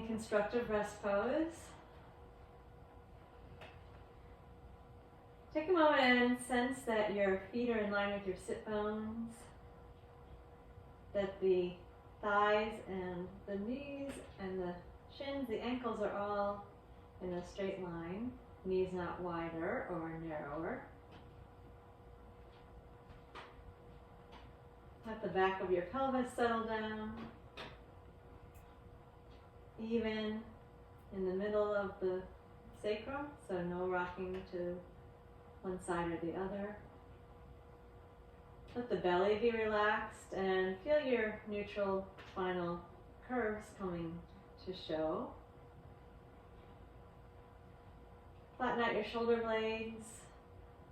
in constructive rest pose. Take a moment and sense that your feet are in line with your sit bones, that the thighs and the knees and the shins, the ankles are all in a straight line, knees not wider or narrower. Let the back of your pelvis settle down, even in the middle of the sacrum, so no rocking to one side or the other. Let the belly be relaxed and feel your neutral spinal curves coming to show. Flatten out your shoulder blades.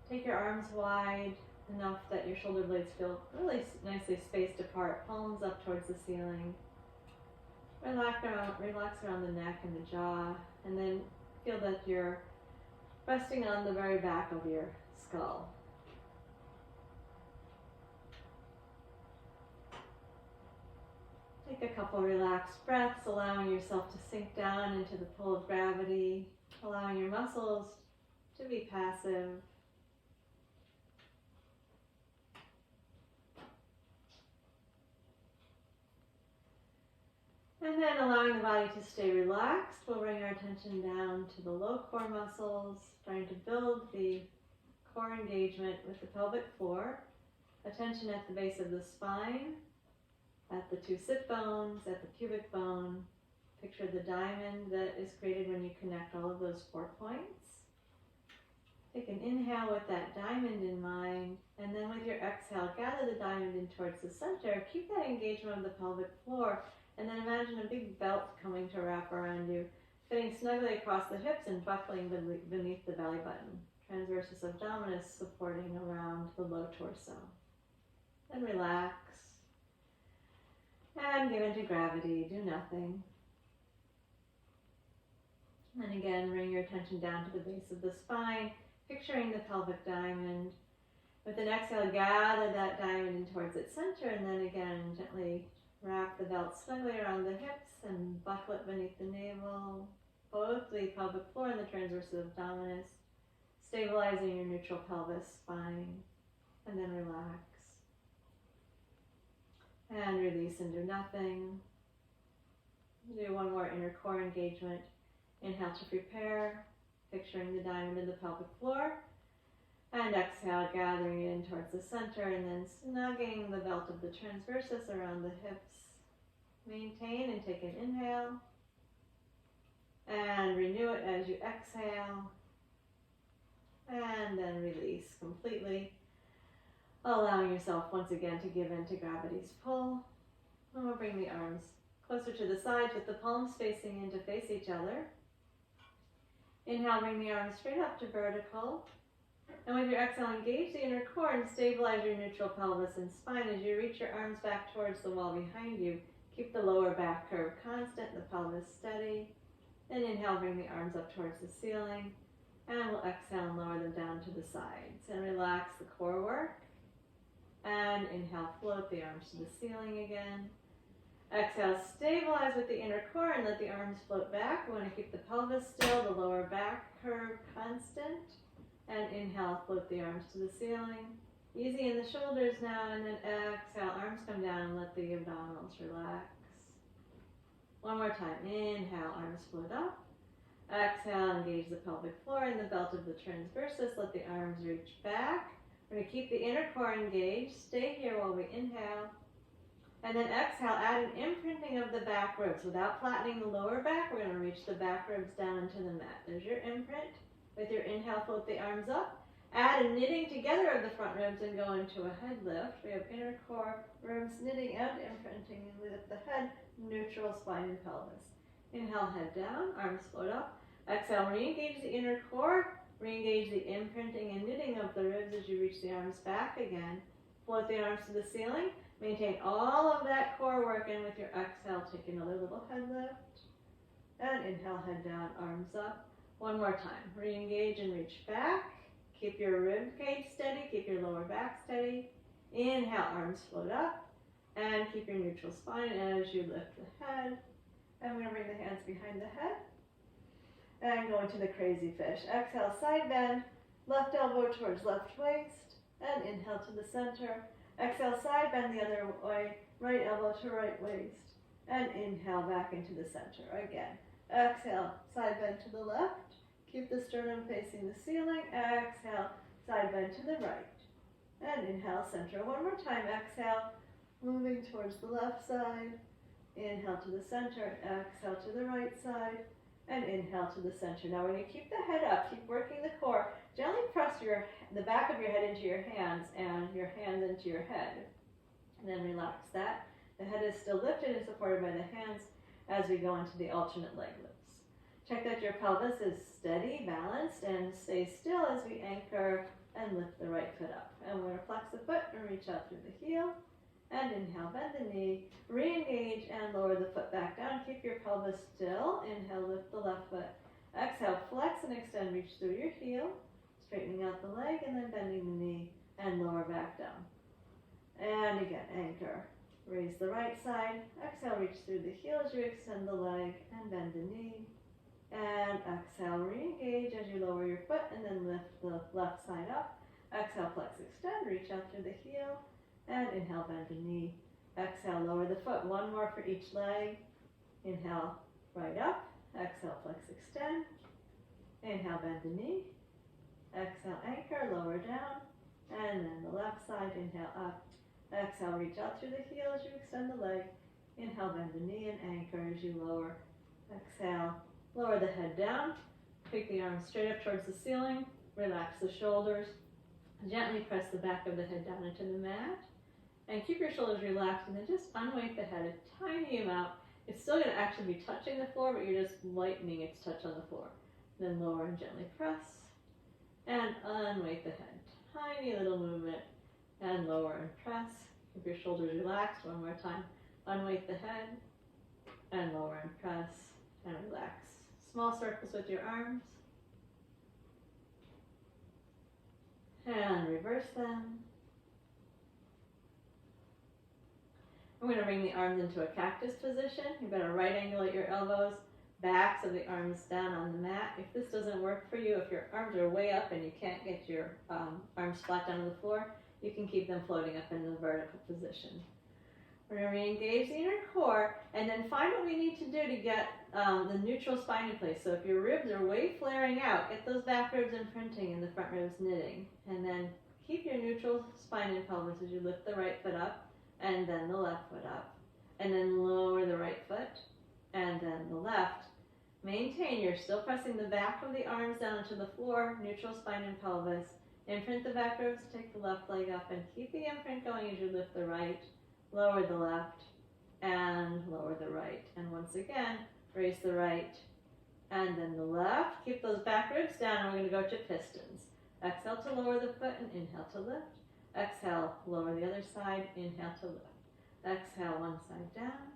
Take your arms wide enough that your shoulder blades feel really nicely spaced apart, palms up towards the ceiling. Relax around the neck and the jaw, and then feel that you're resting on the very back of your skull. Take a couple relaxed breaths, allowing yourself to sink down into the pull of gravity, allowing your muscles to be passive. And then allowing the body to stay relaxed, we'll bring our attention down to the low core muscles, trying to build the core engagement with the pelvic floor. Attention at the base of the spine, at the two sit bones, at the pubic bone. Picture the diamond that is created when you connect all of those 4 points. Take an inhale with that diamond in mind, and then with your exhale, gather the diamond in towards the center. Keep that engagement of the pelvic floor, and then imagine a big belt coming to wrap around you, fitting snugly across the hips and buckling beneath the belly button. Transversus abdominis supporting around the low torso. Then relax. And give into gravity, do nothing. And again, bring your attention down to the base of the spine, picturing the pelvic diamond. With an exhale, gather that diamond in towards its center, and then again, gently wrap the belt snugly around the hips and buckle it beneath the navel, both the pelvic floor and the transversus abdominis, stabilizing your neutral pelvis, spine, and then relax. And release and do nothing. Do one more inner core engagement. Inhale to prepare, picturing the diamond in the pelvic floor. And exhale, gathering it in towards the center, and then snugging the belt of the transversus around the hips. Maintain and take an inhale. And renew it as you exhale. And then release completely, allowing yourself once again to give in to gravity's pull. And we'll bring the arms closer to the sides with the palms facing in to face each other. Inhale, bring the arms straight up to vertical. And with your exhale, engage the inner core and stabilize your neutral pelvis and spine as you reach your arms back towards the wall behind you. Keep the lower back curve constant, the pelvis steady. Then inhale, bring the arms up towards the ceiling. And we'll exhale and lower them down to the sides. And relax the core work. And inhale, float the arms to the ceiling again. Exhale, stabilize with the inner core and let the arms float back. We want to keep the pelvis still, the lower back curve constant. And inhale, float the arms to the ceiling. Easy in the shoulders now, and then exhale, arms come down and let the abdominals relax. One more time. Inhale, arms float up. Exhale, engage the pelvic floor and the belt of the transversus. Let the arms reach back. We're going to keep the inner core engaged. Stay here while we inhale. And then exhale, add an imprinting of the back ribs. Without flattening the lower back, we're going to reach the back ribs down into the mat. There's your imprint. With your inhale, float the arms up. Add a knitting together of the front ribs and go into a head lift. We have inner core, ribs knitting and imprinting, and lift the head, neutral spine and pelvis. Inhale, head down, arms float up. Exhale, re-engage the inner core. Re-engage the imprinting and knitting of the ribs as you reach the arms back again. Float the arms to the ceiling. Maintain all of that core work, and with your exhale, take another little head lift. And inhale, head down, arms up. One more time. Re-engage and reach back. Keep your rib cage steady. Keep your lower back steady. Inhale, arms float up. And keep your neutral spine as you lift the head. And we're going to bring the hands behind the head. And go into the crazy fish. Exhale, side bend, left elbow towards left waist, and inhale to the center. Exhale, side bend the other way, right elbow to right waist, and inhale back into the center again. Exhale, side bend to the left, keep the sternum facing the ceiling. Exhale, side bend to the right, and inhale, center. One more time, exhale, moving towards the left side, inhale to the center, exhale to the right side, and inhale to the center. Now we're going to keep the head up, keep working the core. Gently press the back of your head into your hands and your hands into your head. And then relax that. The head is still lifted and supported by the hands as we go into the alternate leg lifts. Check that your pelvis is steady, balanced, and stay still as we anchor and lift the right foot up. And we're going to flex the foot and reach out through the heel. And inhale, bend the knee, re-engage and lower the foot back down. Keep your pelvis still. Inhale, lift the left foot. Exhale, flex and extend, reach through your heel, straightening out the leg and then bending the knee and lower back down. And again, anchor. Raise the right side. Exhale, reach through the heel as you extend the leg and bend the knee. And exhale, re-engage as you lower your foot and then lift the left side up. Exhale, flex, extend, reach out through the heel. And inhale, bend the knee. Exhale, lower the foot. One more for each leg. Inhale, right up. Exhale, flex, extend. Inhale, bend the knee. Exhale, anchor, lower down. And then the left side, inhale up. Exhale, reach out through the heel as you extend the leg. Inhale, bend the knee and anchor as you lower. Exhale, lower the head down. Take the arms straight up towards the ceiling. Relax the shoulders. Gently press the back of the head down into the mat. And keep your shoulders relaxed and then just unweight the head a tiny amount. It's still going to actually be touching the floor, but you're just lightening its touch on the floor. Then lower and gently press and unweight the head. Tiny little movement and lower and press. Keep your shoulders relaxed. One more time. Unweight the head and lower and press and relax. Small circles with your arms. And reverse them. I'm going to bring the arms into a cactus position. You better right angle at your elbows, backs of the arms down on the mat. If this doesn't work for you, if your arms are way up and you can't get your arms flat down on the floor, you can keep them floating up in the vertical position. We're going to re-engage the inner core and then find what we need to do to get the neutral spine in place. So if your ribs are way flaring out, get those back ribs imprinting and the front ribs knitting. And then keep your neutral spine and pelvis as you lift the right foot up and then the left foot up. And then lower the right foot and then the left. Maintain, you're still pressing the back of the arms down to the floor, neutral spine and pelvis. Imprint the back ribs, take the left leg up and keep the imprint going as you lift the right. Lower the left and lower the right. And once again, raise the right and then the left. Keep those back ribs down and we're going to go to pistons. Exhale to lower the foot and inhale to lift. Exhale, lower the other side, inhale to lift. Exhale, one side down,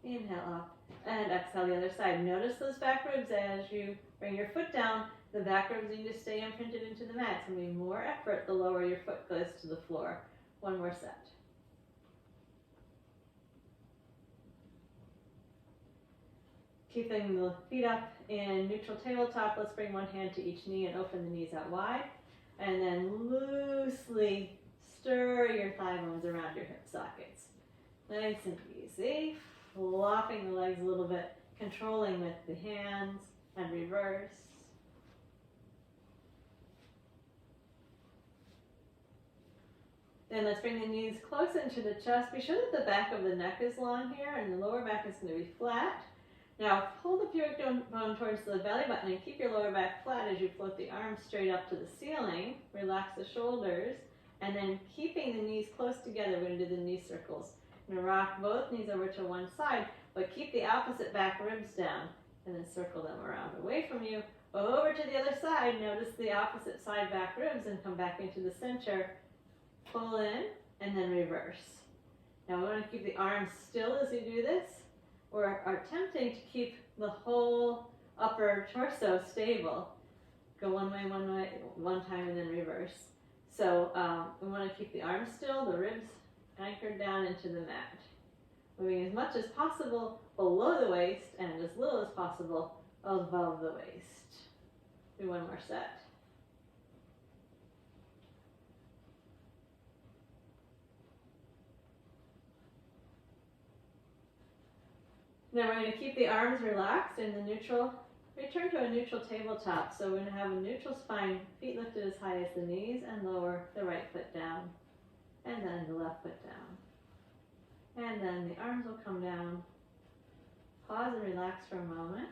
inhale up, and exhale the other side. Notice those back ribs as you bring your foot down. The back ribs need to stay imprinted into the mat. It's going to be more effort the lower your foot goes to the floor. One more set. Keeping the feet up in neutral tabletop, let's bring one hand to each knee and open the knees out wide. And then loosely stir your thigh bones around your hip sockets. Nice and easy. Flopping the legs a little bit, controlling with the hands, and reverse. Then let's bring the knees close into the chest. Be sure that the back of the neck is long here and the lower back is going to be flat. Now pull the pubic bone towards the belly button and keep your lower back flat as you float the arms straight up to the ceiling. Relax the shoulders and then keeping the knees close together, we're going to do the knee circles. I'm going to rock both knees over to one side, but keep the opposite back ribs down and then circle them around away from you. Over to the other side, notice the opposite side back ribs and come back into the center. Pull in and then reverse. Now we want to keep the arms still as you do this. We're attempting to keep the whole upper torso stable. Go one way, one time, and then reverse. So we want to keep the arms still, the ribs anchored down into the mat. Moving as much as possible below the waist and as little as possible above the waist. Do one more set. Then we're going to keep the arms relaxed in the neutral. Return to a neutral tabletop. So we're going to have a neutral spine, feet lifted as high as the knees, and lower the right foot down. And then the left foot down. And then the arms will come down. Pause and relax for a moment.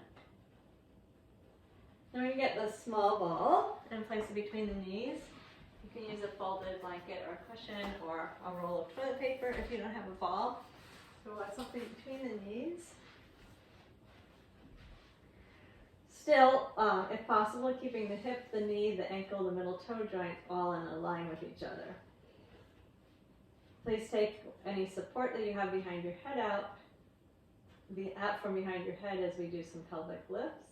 Then we're going to get the small ball and place it between the knees. You can use a folded blanket or a cushion or a roll of toilet paper if you don't have a ball. So we'll have something between the knees. Still, if possible, keeping the hip, the knee, the ankle, the middle toe joint all in a line with each other. Please take any support that you have behind your head out from behind your head as we do some pelvic lifts.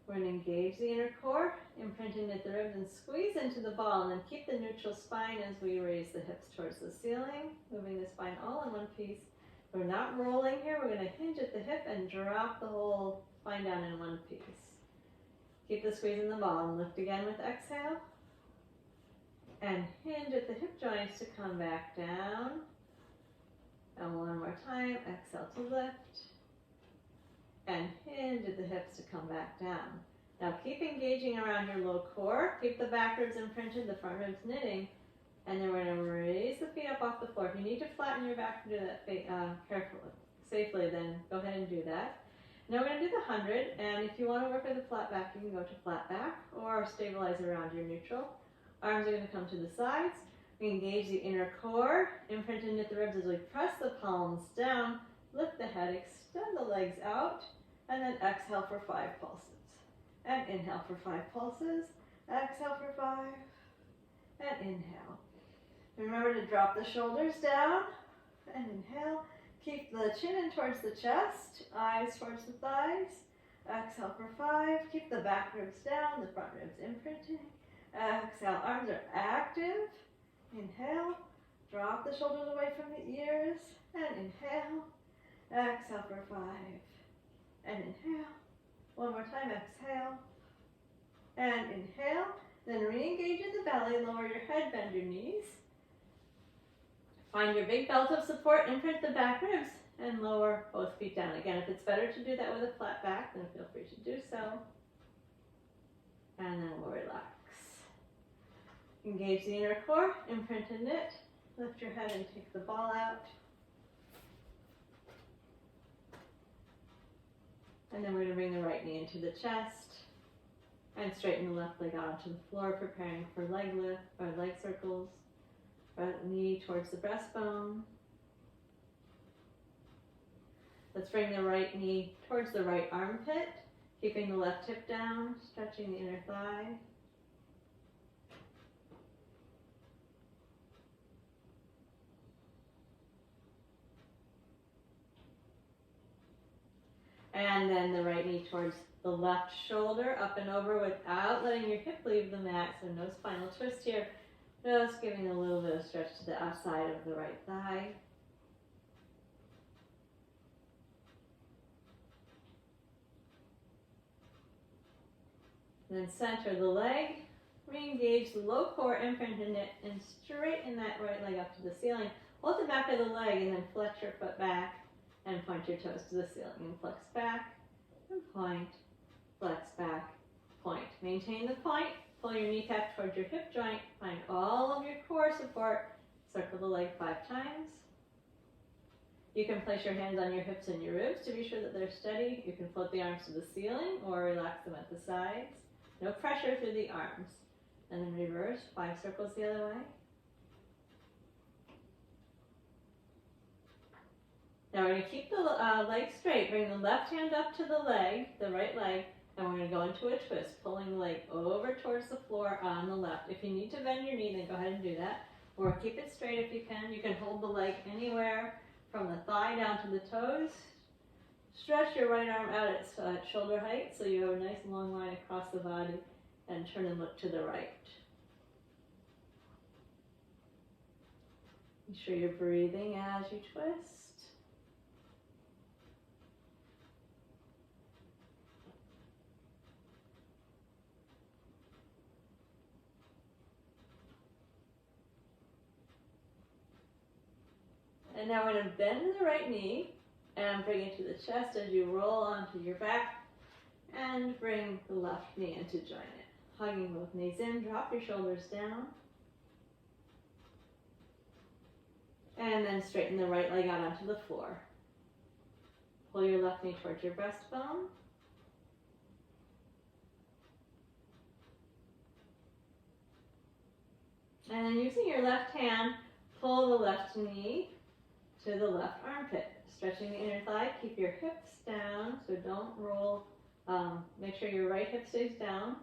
We're going to engage the inner core, imprint and knit the ribs, and squeeze into the ball, and then keep the neutral spine as we raise the hips towards the ceiling, moving the spine all in one piece. We're not rolling here. We're going to hinge at the hip and drop the whole spine down in one piece. Keep the squeeze in the ball and lift again with exhale. And hinge at the hip joints to come back down. And one more time, exhale to lift. And hinge at the hips to come back down. Now keep engaging around your low core. Keep the back ribs imprinted, the front ribs knitting. And then we're going to raise the feet up off the floor. If you need to flatten your back to do that carefully, safely, then go ahead and do that. Now we're going to do the 100, and if you want to work with a flat back, you can go to flat back or stabilize around your neutral. Arms are going to come to the sides. We engage the inner core, imprint and knit the ribs as we press the palms down, lift the head, extend the legs out, and then exhale for 5 pulses. And inhale for 5 pulses, exhale for 5, and inhale. Remember to drop the shoulders down, and inhale. Keep the chin in towards the chest, eyes towards the thighs. Exhale for 5. Keep the back ribs down, the front ribs imprinting. Exhale, arms are active. Inhale, drop the shoulders away from the ears, and inhale. Exhale for 5, and inhale. One more time, exhale, and inhale. Then re-engage in the belly, lower your head, bend your knees. Find your big belt of support, imprint the back ribs, and lower both feet down. Again, if it's better to do that with a flat back, then feel free to do so. And then we'll relax. Engage the inner core, imprint and knit. Lift your head and take the ball out. And then we're going to bring the right knee into the chest and straighten the left leg out onto the floor, preparing for leg lift or leg circles. Right knee towards the breastbone. Let's bring the right knee towards the right armpit, keeping the left hip down, stretching the inner thigh. And then the right knee towards the left shoulder, up and over without letting your hip leave the mat, so no spinal twist here. Just giving a little bit of stretch to the outside of the right thigh. Then center the leg, re-engage the low core, imprint and knit, and straighten that right leg up to the ceiling. Hold the back of the leg and then flex your foot back and point your toes to the ceiling. And flex back and point, flex back, point. Maintain the point. Pull your kneecap towards your hip joint. Find all of your core support. Circle the leg 5 times. You can place your hands on your hips and your ribs to be sure that they're steady. You can float the arms to the ceiling or relax them at the sides. No pressure through the arms. And then reverse, 5 circles the other way. Now we're going to keep the leg straight. Bring the left hand up to the leg, the right leg, and we're going to go into a twist, pulling the leg over towards the floor on the left. If you need to bend your knee, then go ahead and do that. Or keep it straight if you can. You can hold the leg anywhere from the thigh down to the toes. Stretch your right arm out at shoulder height so you have a nice long line across the body, and turn and look to the right. Be sure you're breathing as you twist. And now we're going to bend the right knee and bring it to the chest as you roll onto your back and bring the left knee in to join it. Hugging both knees in, drop your shoulders down. And then straighten the right leg out onto the floor. Pull your left knee towards your breastbone. And then using your left hand, pull the left knee to the left armpit. Stretching the inner thigh, keep your hips down, so don't roll. Make sure your right hip stays down.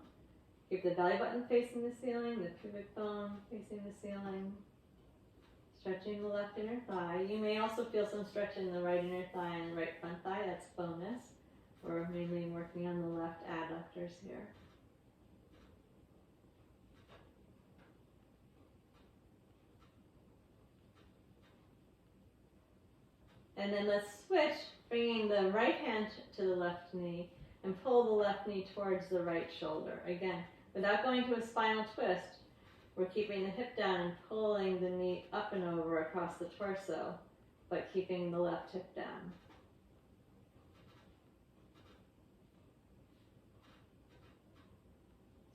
Keep the belly button facing the ceiling, the pubic bone facing the ceiling. Stretching the left inner thigh. You may also feel some stretch in the right inner thigh and the right front thigh. That's bonus. We're mainly working on the left adductors here. And then let's switch, bringing the right hand to the left knee and pull the left knee towards the right shoulder. Again, without going to a spinal twist, we're keeping the hip down and pulling the knee up and over across the torso, but keeping the left hip down.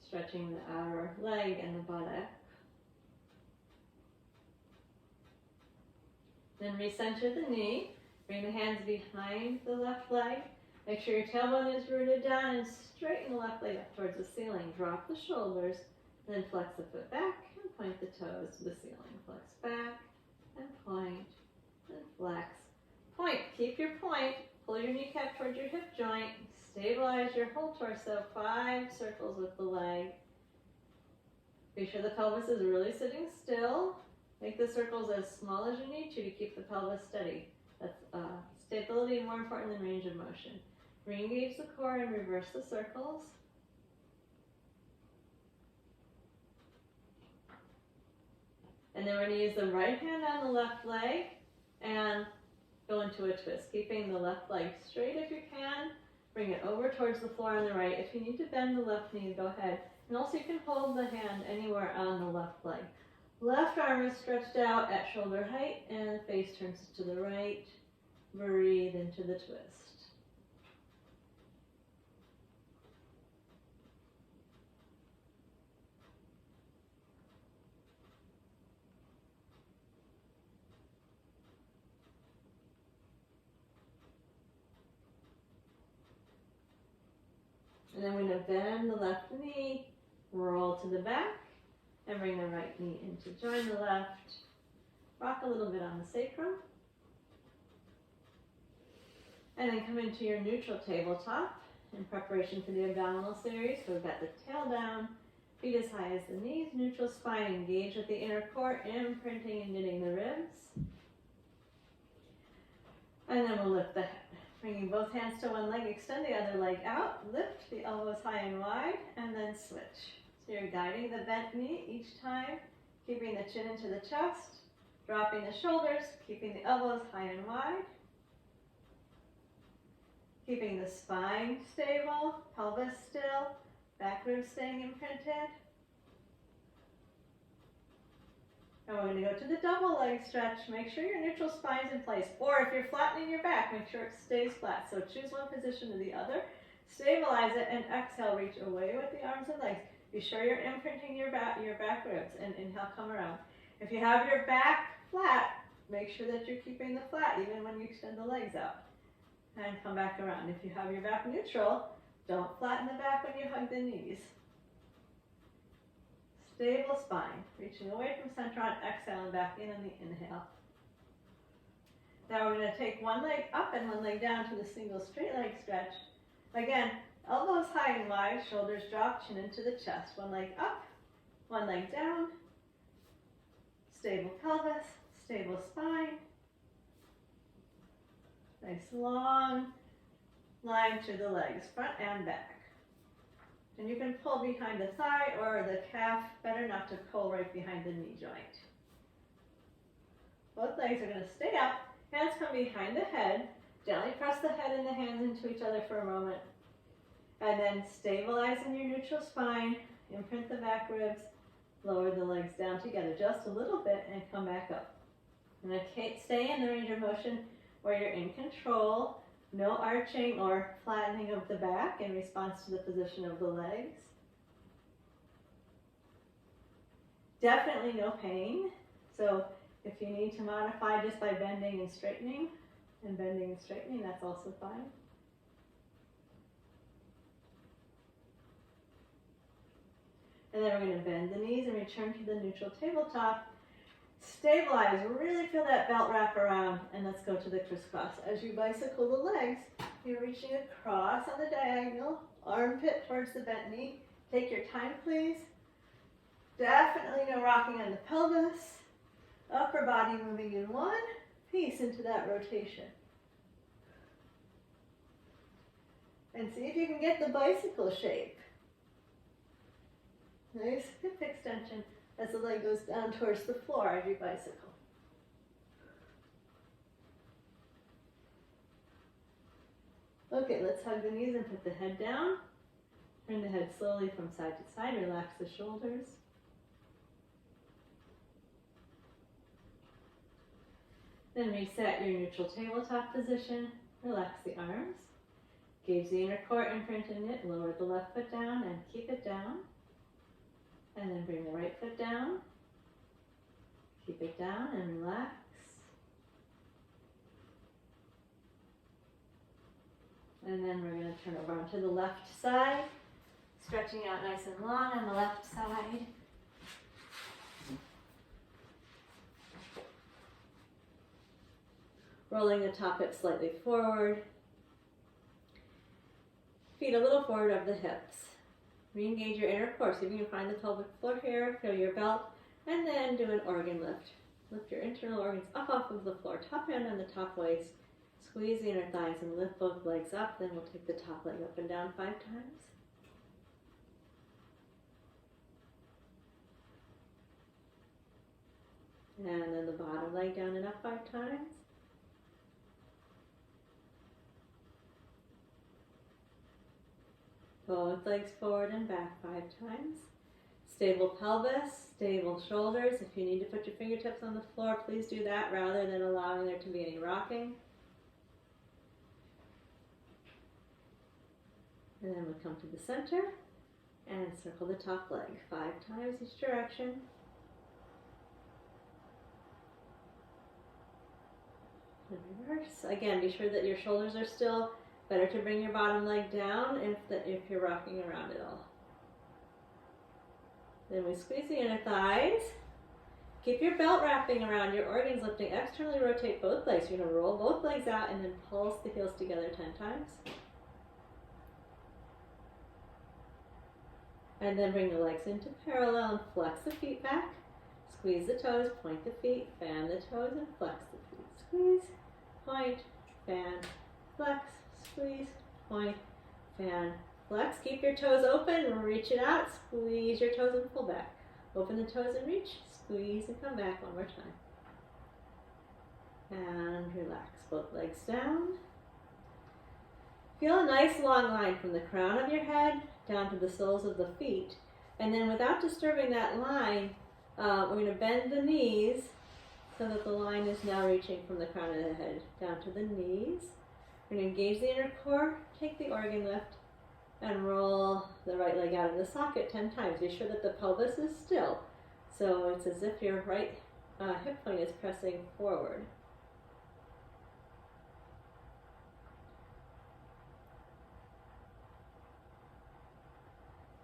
Stretching the outer leg and the buttock. Then recenter the knee. Bring the hands behind the left leg. Make sure your tailbone is rooted down and straighten the left leg up towards the ceiling. Drop the shoulders, then flex the foot back and point the toes to the ceiling. Flex back and point, and flex. Point. Keep your point. Pull your kneecap towards your hip joint. Stabilize your whole torso. 5 circles with the leg. Make sure the pelvis is really sitting still. Make the circles as small as you need to keep the pelvis steady. That's stability more important than range of motion. Re-engage the core and reverse the circles. And then we're going to use the right hand on the left leg and go into a twist, keeping the left leg straight if you can. Bring it over towards the floor on the right. If you need to bend the left knee, go ahead. And also you can hold the hand anywhere on the left leg. Left arm is stretched out at shoulder height and face turns to the right. Breathe into the twist. And then we're going to bend the left knee, roll to the back, and bring the right knee in to join the left. Rock a little bit on the sacrum. And then come into your neutral tabletop in preparation for the abdominal series. So we've got the tail down, feet as high as the knees, neutral spine engaged with the inner core, imprinting and knitting the ribs. And then we'll lift the head. Bringing both hands to one leg, extend the other leg out, lift the elbows high and wide, and then switch. So you're guiding the bent knee each time, keeping the chin into the chest, dropping the shoulders, keeping the elbows high and wide, keeping the spine stable, pelvis still, back ribs staying imprinted. And we're going to go to the double leg stretch. Make sure your neutral spine is in place. Or if you're flattening your back, make sure it stays flat. So choose one position to the other. Stabilize it and exhale. Reach away with the arms and legs. Be sure you're imprinting your back ribs. And inhale, come around. If you have your back flat, make sure that you're keeping the flat even when you extend the legs out. And come back around. If you have your back neutral, don't flatten the back when you hug the knees. Stable spine, reaching away from center on exhale and back in on the inhale. Now we're going to take one leg up and one leg down to the single straight leg stretch. Again, elbows high and wide, shoulders drop, chin into the chest. One leg up, one leg down. Stable pelvis, stable spine. Nice long line to the legs, front and back. And you can pull behind the thigh or the calf, better not to pull right behind the knee joint. Both legs are going to stay up, hands come behind the head, gently press the head and the hands into each other for a moment. And then stabilize in your neutral spine, imprint the back ribs, lower the legs down together just a little bit and come back up. And stay in the range of motion where you're in control. No arching or flattening of the back in response to the position of the legs. Definitely no pain. So if you need to modify just by bending and straightening, that's also fine. And then we're going to bend the knees and return to the neutral tabletop. Stabilize, really feel that belt wrap around, and let's go to the crisscross. As you bicycle the legs, you're reaching across on the diagonal, armpit towards the bent knee. Take your time, please. Definitely no rocking on the pelvis. Upper body moving in one piece into that rotation. And see if you can get the bicycle shape. Nice hip extension as the leg goes down towards the floor as you bicycle. Okay, let's hug the knees and put the head down. Turn the head slowly from side to side. Relax the shoulders. Then reset your neutral tabletop position. Relax the arms. Gauge the inner core imprint in it. Lower the left foot down and keep it down. And then bring the right foot down. Keep it down and relax. And then we're going to turn over onto the left side. Stretching out nice and long on the left side. Rolling the top hip slightly forward. Feet a little forward of the hips. Re-engage your inner core. See if you can find the pelvic floor here. Feel your belt. And then do an organ lift. Lift your internal organs up off of the floor. Top hand on the top waist. Squeeze the inner thighs and lift both legs up. Then we'll take the top leg up and down 5 times. And then the bottom leg down and up 5 times. Both legs forward and back 5 times. Stable pelvis, stable shoulders. If you need to put your fingertips on the floor, please do that rather than allowing there to be any rocking. And then we'll come to the center and circle the top leg 5 times each direction. And reverse. Again, be sure that your shoulders are still. Better to bring your bottom leg down if you're rocking around at all. Then we squeeze the inner thighs. Keep your belt wrapping around your organs, lifting. Externally rotate both legs. You're going to roll both legs out and then pulse the heels together 10 times. And then bring the legs into parallel and flex the feet back. Squeeze the toes, point the feet, fan the toes, and flex the feet. Squeeze, point, fan, flex. Squeeze, point, fan, flex. Keep your toes open, reach it out, squeeze your toes and pull back. Open the toes and reach, squeeze and come back one more time. And relax, both legs down. Feel a nice long line from the crown of your head down to the soles of the feet. And then without disturbing that line, we're going to bend the knees so that the line is now reaching from the crown of the head down to the knees. We're going to engage the inner core, take the organ lift, and roll the right leg out of the socket 10 times. Be sure that the pelvis is still. So it's as if your right hip point is pressing forward.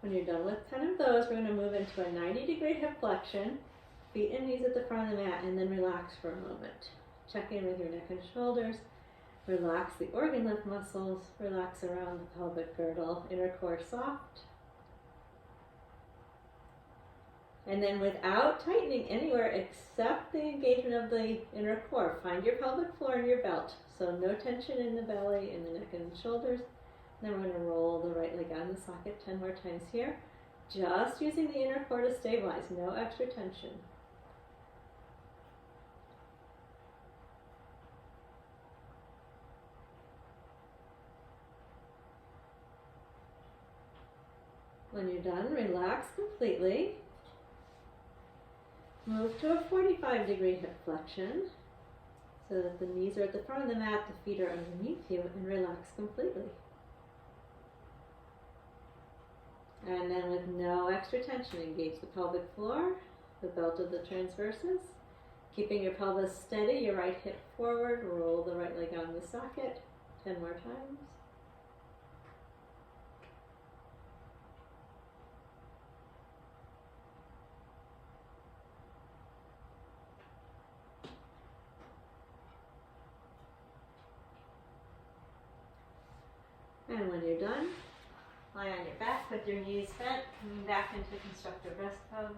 When you're done with 10 of those, we're going to move into a 90-degree hip flexion, feet and knees at the front of the mat, and then relax for a moment. Check in with your neck and shoulders. Relax the organ lift muscles, relax around the pelvic girdle, inner core soft. And then without tightening anywhere except the engagement of the inner core, find your pelvic floor and your belt. So no tension in the belly, in the neck and the shoulders. Then we're going to roll the right leg out of the socket 10 more times here. Just using the inner core to stabilize, no extra tension. When you're done, relax completely. Move to a 45-degree hip flexion. so that the knees are at the front of the mat, the feet are underneath you, and relax completely. And then with no extra tension, engage the pelvic floor, the belt of the transversus. Keeping your pelvis steady, your right hip forward, roll the right leg out in the socket. 10 more times. And when you're done, lie on your back with your knees bent, coming back into constructive rest pose.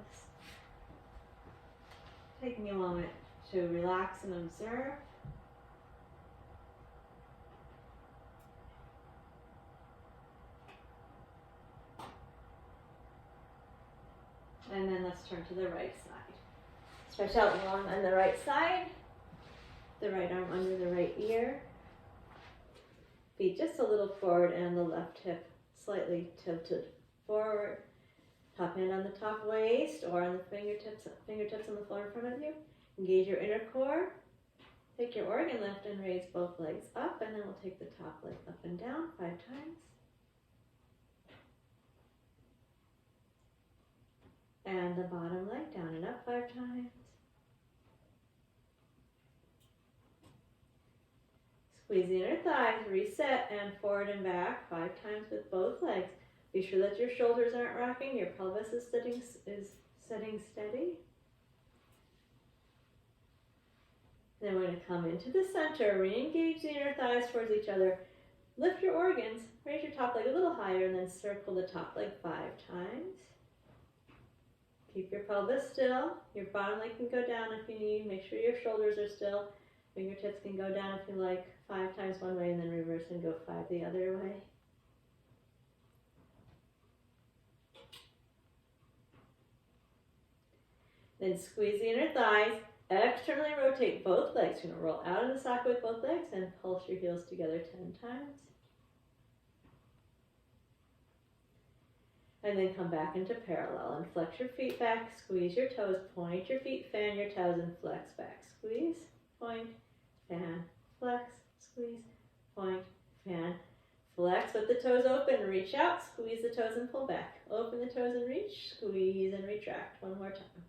Taking a moment to relax and observe. And then let's turn to the right side. Stretch out long on the right side, the right arm under the right ear. Feet just a little forward and the left hip slightly tilted forward. Top hand on the top waist or on the fingertips on the floor in front of you. Engage your inner core. Take your organ lift and raise both legs up, and then we'll take the top leg up and down 5 times. And the bottom leg down and up 5 times. Squeeze the inner thighs, reset, and forward and back 5 times with both legs. Be sure that your shoulders aren't rocking, your pelvis is sitting steady. Then we're going to come into the center, re-engage the inner thighs towards each other. Lift your organs, raise your top leg a little higher, and then circle the top leg 5 times. Keep your pelvis still. Your bottom leg can go down if you need. Make sure your shoulders are still. Fingertips can go down if you like. 5 times one way and then reverse and go 5 the other way. Then squeeze the inner thighs. Externally rotate both legs. You're going to roll out of the socket with both legs and pulse your heels together 10 times. And then come back into parallel and flex your feet back, squeeze your toes, point your feet, fan your toes, and flex back. Squeeze, point, fan, flex, squeeze, point, fan, flex with the toes open, reach out, squeeze the toes and pull back. Open the toes and reach, squeeze and retract. One more time.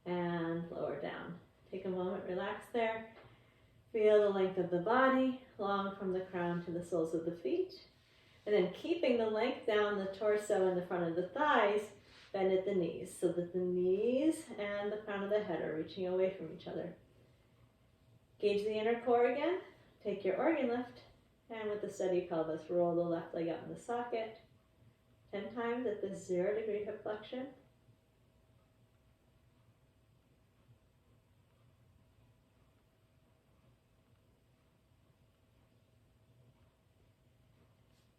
And lower down. Take a moment, relax there. Feel the length of the body, long from the crown to the soles of the feet. And then keeping the length down the torso and the front of the thighs, bend at the knees so that the knees and the crown of the head are reaching away from each other. Gauge the inner core again. Take your organ lift, and with the steady pelvis, roll the left leg out in the socket 10 times at the 0 degree hip flexion.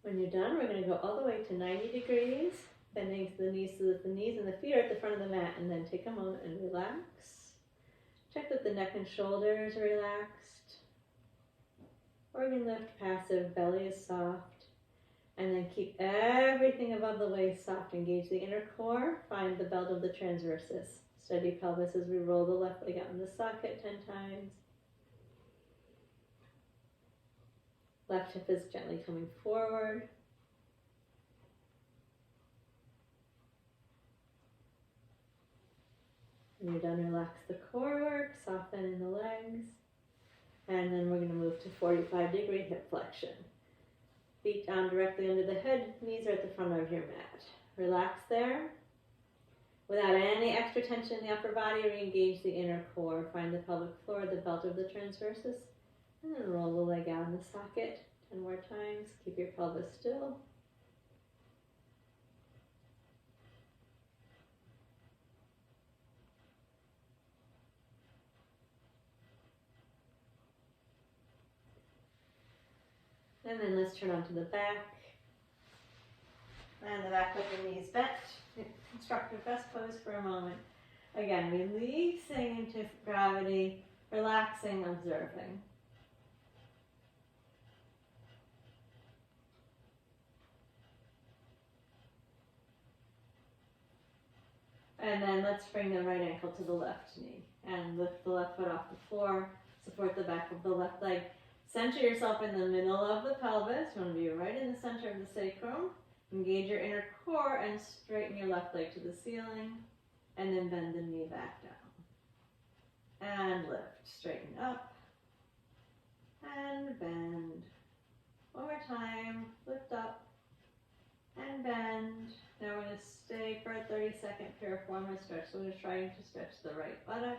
When you're done, we're going to go all the way to 90 degrees, bending to the knees so that the knees and the feet are at the front of the mat, and then take a moment and relax. Check that the neck and shoulders are relaxed. Organ lift, passive, belly is soft. And then keep everything above the waist soft. Engage the inner core, find the belt of the transversus. Steady pelvis as we roll the left leg out in the socket 10 times. Left hip is gently coming forward. When you're done, relax the core work, soften in the legs. And then we're going to move to 45 degree hip flexion. Feet down directly under the head, knees are at the front of your mat. Relax there. Without any extra tension in the upper body, re-engage the inner core. Find the pelvic floor, the belt of the transversus. And then roll the leg out in the socket 10 more times. Keep your pelvis still. And then let's turn onto the back. And the back with the knees bent. Constructive rest pose for a moment. Again, releasing into gravity, relaxing, observing. And then let's bring the right ankle to the left knee and lift the left foot off the floor. Support the back of the left leg. Center yourself in the middle of the pelvis. You want to be right in the center of the sacrum. Engage your inner core and straighten your left leg to the ceiling. And then bend the knee back down. And lift. Straighten up. And bend. One more time. Lift up. And bend. Now we're going to stay for a 30-second Piriformis Stretch. So we're trying to stretch the right buttock.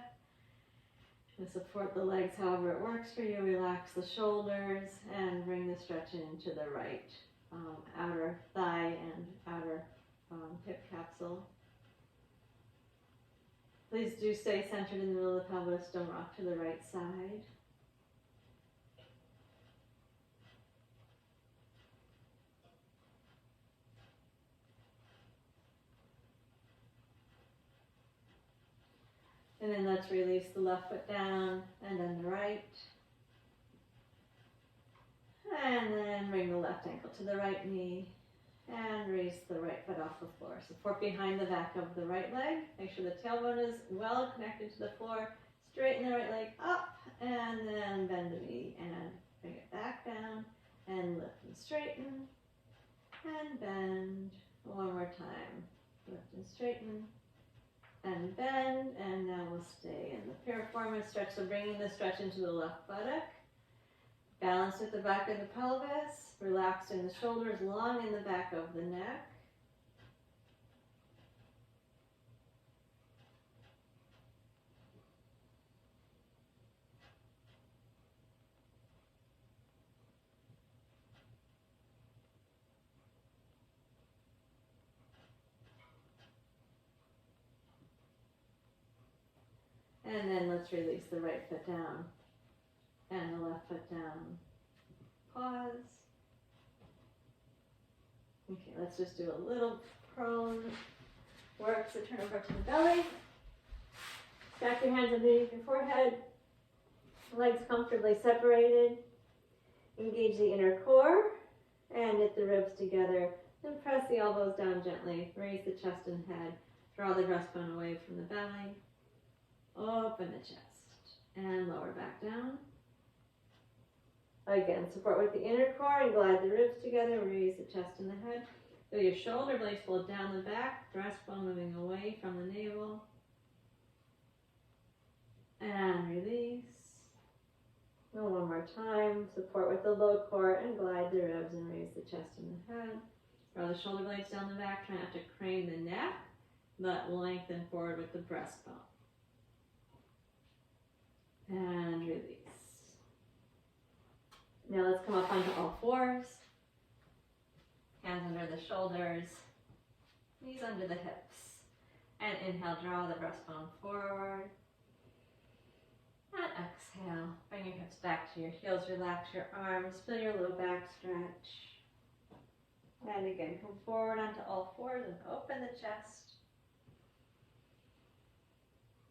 And support the legs however it works for you. Relax the shoulders and bring the stretch into the right outer thigh and outer hip capsule. Please do stay centered in the middle of the pelvis. Don't rock to the right side. And then let's release the left foot down and then the right. And then bring the left ankle to the right knee and raise the right foot off the floor. Support behind the back of the right leg. Make sure the tailbone is well connected to the floor. Straighten the right leg up and then bend the knee and bring it back down and lift and straighten and bend. One more time. Lift and straighten. And bend, and now we'll stay in the Piriformis Stretch. So bringing the stretch into the left buttock. Balance at the back of the pelvis. Relaxed in the shoulders, long in the back of the neck. And then let's release the right foot down and the left foot down. Pause. Okay, let's just do a little prone work. So turn over to the belly. Stack your hands underneath your forehead. Legs comfortably separated. Engage the inner core and knit the ribs together. Then press the elbows down gently. Raise the chest and head. Draw the breastbone away from the belly. Open the chest and lower back down. Again, support with the inner core and glide the ribs together. Raise the chest and the head. Feel your shoulder blades pull down the back, breastbone moving away from the navel. And release. And one more time. Support with the low core and glide the ribs and raise the chest and the head. Draw the shoulder blades down the back. Try not to crane the neck, but lengthen forward with the breastbone. And release. Now let's come up onto all fours. Hands under the shoulders. Knees under the hips. And inhale, draw the breastbone forward. And exhale. Bring your hips back to your heels. Relax your arms. Feel your low back stretch. And again, come forward onto all fours and open the chest.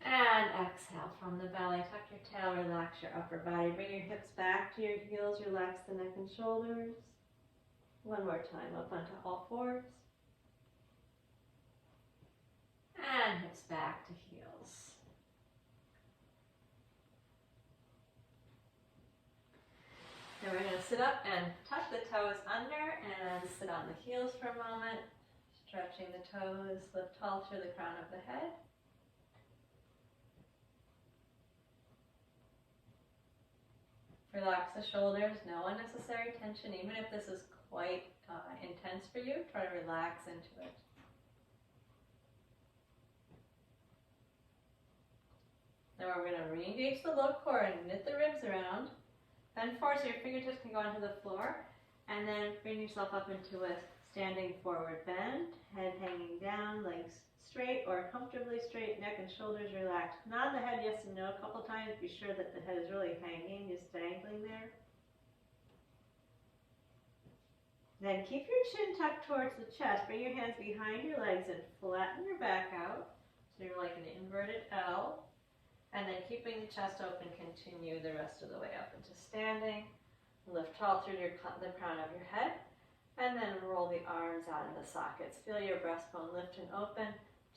And exhale from the belly. Tuck your tail, relax your upper body. Bring your hips back to your heels. Relax the neck and shoulders. One more time, up onto all fours. And hips back to heels. Now we're going to sit up and tuck the toes under and sit on the heels for a moment. Stretching the toes, lift tall through the crown of the head. Relax the shoulders, no unnecessary tension. Even if this is quite intense for you, try to relax into it. Now we're going to re-engage the low core and knit the ribs around. Bend forward so your fingertips can go onto the floor. And then bring yourself up into a standing forward bend. Head hanging down, legs straight or comfortably straight, neck and shoulders relaxed. Nod the head yes and no a couple times. Be sure that the head is really hanging, just dangling there. Then keep your chin tucked towards the chest. Bring your hands behind your legs and flatten your back out. So you're like an inverted L. And then keeping the chest open, continue the rest of the way up into standing. Lift tall through the crown of your head. And then roll the arms out in the sockets. Feel your breastbone lift and open.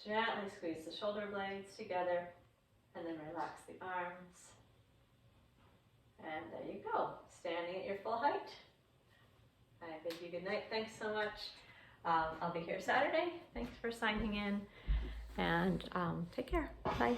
Gently squeeze the shoulder blades together and then relax the arms. And there you go, standing at your full height. I bid you good night. Thanks so much. I'll be here Saturday. Thanks for signing in, and take care. Bye.